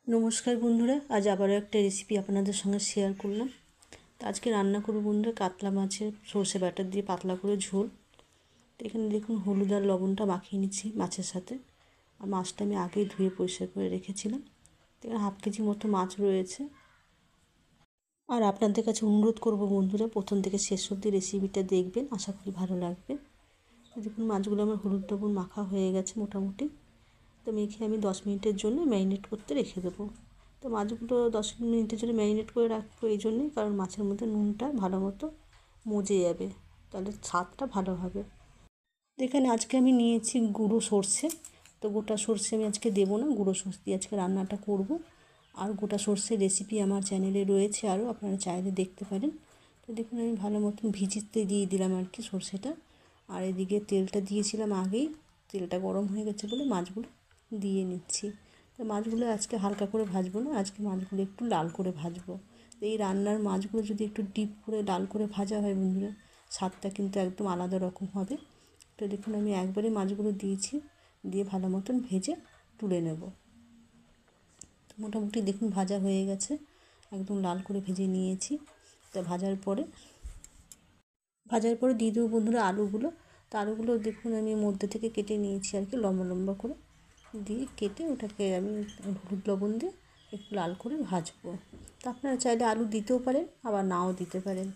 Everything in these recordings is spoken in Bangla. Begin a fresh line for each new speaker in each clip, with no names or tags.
নমস্কার বন্ধুরা, আজ আবারও একটা রেসিপি আপনাদের সঙ্গে শেয়ার করলাম। তো আজকে রান্না করব বন্ধুরা কাতলা মাছের সর্ষে বাটা দিয়ে পাতলা করে ঝোল। তো এখানে দেখুন হলুদ আর লবণটা মাখিয়ে নিচ্ছি মাছের সাথে। আর মাছটা আমি আগেই ধুয়ে পরিষ্কার করে রেখেছিলাম। তো এখানে 1/2 কেজি মতো মাছ রয়েছে। আর আপনাদের কাছে অনুরোধ করব বন্ধুরা, প্রথম থেকে শেষ অবধি রেসিপিটা দেখবেন, আশা করি ভালো লাগবে। দেখুন মাছগুলো আমার হলুদ লবণ মাখা হয়ে গেছে মোটামুটি। তো মেখে আমি 10 মিনিটের জন্য ম্যারিনেট করতে রেখে দেবো। তো মাছগুলো 10 মিনিটের জন্য ম্যারিনেট করে রাখবো এই জন্যই, কারণ মাছের মধ্যে নুনটা ভালো মতো মজে যাবে, তাহলে স্বাদটা ভালো হবে। তো এখানে আজকে আমি নিয়েছি গুঁড়ো সর্ষে। তো গোটা সর্ষে আমি আজকে দেবো না, গুঁড়ো সর্ষে দিয়ে আজকে রান্নাটা করব। আর গোটা সর্ষের রেসিপি আমার চ্যানেলে রয়েছে, আরও আপনারা চাইলে দেখতে পারেন। তো দেখুন আমি ভালো মতন ভিজিতে দিয়ে দিলাম আর কি সর্ষেটা। আর এদিকে তেলটা দিয়েছিলাম আগেই, তেলটা গরম হয়ে গেছে বলে মাছগুলো দিয়ে নিচ্ছি। তো মাছগুলো আজকে হালকা করে ভাজবো না, আজকে মাছগুলো একটু লাল করে ভাজবো। এই রান্নার মাছগুলো যদি একটু ডিপ করে লাল করে ভাজা হয় বন্ধুরা, স্বাদটা কিন্তু একদম আলাদা রকম হবে। তো দেখুন আমি একবারে মাছগুলো দিয়েছি, দিয়ে ভালো মতন ভেজে তুলে নেব। তো মোটামুটি দেখুন ভাজা হয়ে গেছে, একদম লাল করে ভেজে নিয়েছি। তো ভাজার পরে দিয়ে দেবো বন্ধুরা আলুগুলো। তো আলুগুলো দেখুন আমি মধ্যে থেকে কেটে নিয়েছি আর কি, লম্বা লম্বা করে দিয়ে কেটে ওটাকে আমি হলুদ লবণ দিয়ে একটু লাল করে ভাজবো। তো আপনারা চাইলে আলু দিতেও পারেন, আবার নাও দিতে পারেন,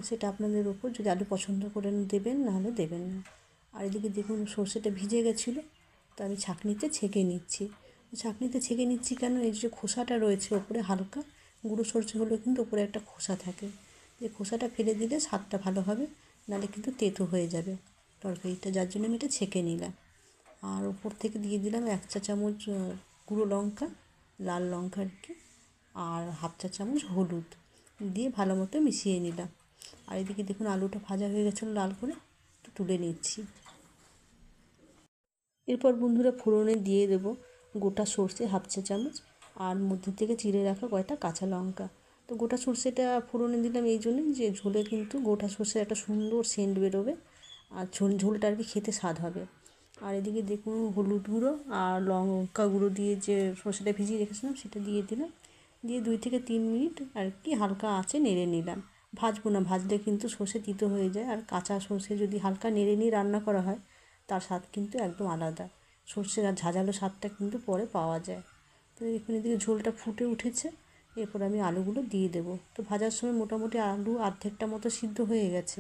সেটা আপনাদের ওপর। যদি আলু পছন্দ করেন দেবেন, নাহলে দেবেন না। আর এদিকে দেখুন সর্ষেটা ভিজে গেছিলো, তো আমি ছাঁকনিতে ছেঁকে নিচ্ছি। ছাঁকনিতে ছেঁকে নিচ্ছি কেন, এই যে খোসাটা রয়েছে ওপরে হালকা, গুঁড়ো সর্ষে হলেও কিন্তু ওপরে একটা খোসা থাকে, যে খোসাটা ফেলে দিলে স্বাদটা ভালো হবে, নাহলে কিন্তু তেতো হয়ে যাবে তরকারিটা, যার জন্য আমি এটা ছেঁকে নিলাম। আর ওপর থেকে দিয়ে দিলাম 1 চা চামচ গুঁড়ো লঙ্কা, লাল লঙ্কা আর কি, আর 1/2 চা চামচ হলুদ দিয়ে ভালো মতো মিশিয়ে নিলাম। আর এদিকে দেখুন আলুটা ভাজা হয়ে গেছিলো লাল করে, তো তুলে নিচ্ছি। এরপর বন্ধুরা ফোড়নে দিয়ে দেবো গোটা সর্ষে 1/2 চা চামচ, আর মধ্যে থেকে চিড়ে রাখা কয়টা কাঁচা লঙ্কা। তো গোটা সর্ষেটা ফোড়নে দিলাম এই জন্যই যে ঝোলে কিন্তু গোটা সর্ষের একটা সুন্দর সেন্ট বেরোবে, আর ঝোলটা আর কি খেতে স্বাদ হবে। আর এদিকে দেখুন হলুদ গুঁড়ো আর লঙ্কা গুঁড়ো দিয়ে যে সর্ষেটা ভিজিয়ে রেখেছিলাম সেটা দিয়ে দিলাম, দিয়ে 2 থেকে 3 মিনিট আর কি হালকা আঁচে নেড়ে নিলাম। ভাজবো না, ভাজলে কিন্তু সর্ষে তিতো হয়ে যায়। আর কাঁচা সর্ষে যদি হালকা নেড়ে নিয়ে রান্না করা হয়, তার স্বাদ কিন্তু একদম আলাদা। সর্ষের আর ঝাঁঝালো স্বাদটা কিন্তু পরে পাওয়া যায়। তো এখানে দিকে ঝোলটা ফুটে উঠেছে, এরপর আমি আলুগুলো দিয়ে দেবো। তো ভাজার সময় মোটামুটি আলু অর্ধেকটা মতো সিদ্ধ হয়ে গেছে,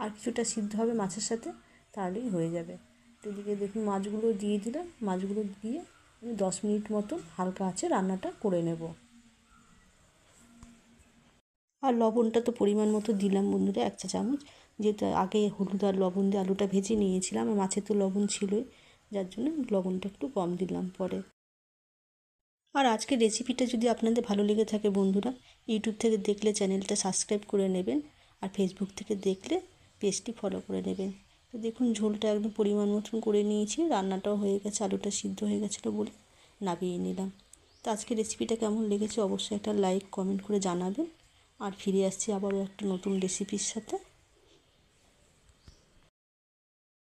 আর কিছুটা সিদ্ধ হবে মাছের সাথে, তাহলেই হয়ে যাবে। তো এদিকে দেখুন মাছগুলো দিয়ে দিলাম, মাছগুলো দিয়ে আমি 10 মিনিট মতো হালকা আঁচে রান্নাটা করে নেব। আর লবণটা তো পরিমাণ মতো দিলাম বন্ধুরা 1 চা চামচ, যেহেতু আগে হলুদ আর লবণ দিয়ে আলুটা ভেজে নিয়েছিলাম, আর মাছে তো লবণ ছিলই, যার জন্য লবণটা একটু কম দিলাম পরে। আর আজকের রেসিপিটা যদি আপনাদের ভালো লেগে থাকে বন্ধুরা, ইউটিউব থেকে দেখলে চ্যানেলটা সাবস্ক্রাইব করে নেবেন, আর ফেসবুক থেকে দেখলে পেজটি ফলো করে নেবেন। তো দেখুন ঝোলটা একদম পরিমাণ মতন করে নিয়েছি, রান্নাটাও হয়ে গেছে, আলুটা সিদ্ধ হয়ে গেছিলো বলে নামিয়ে নিলাম। তো আজকের রেসিপিটা কেমন লেগেছে অবশ্যই একটা লাইক কমেন্ট করে জানাবেন। আর ফিরে আসছি আবারও একটা নতুন রেসিপির সাথে।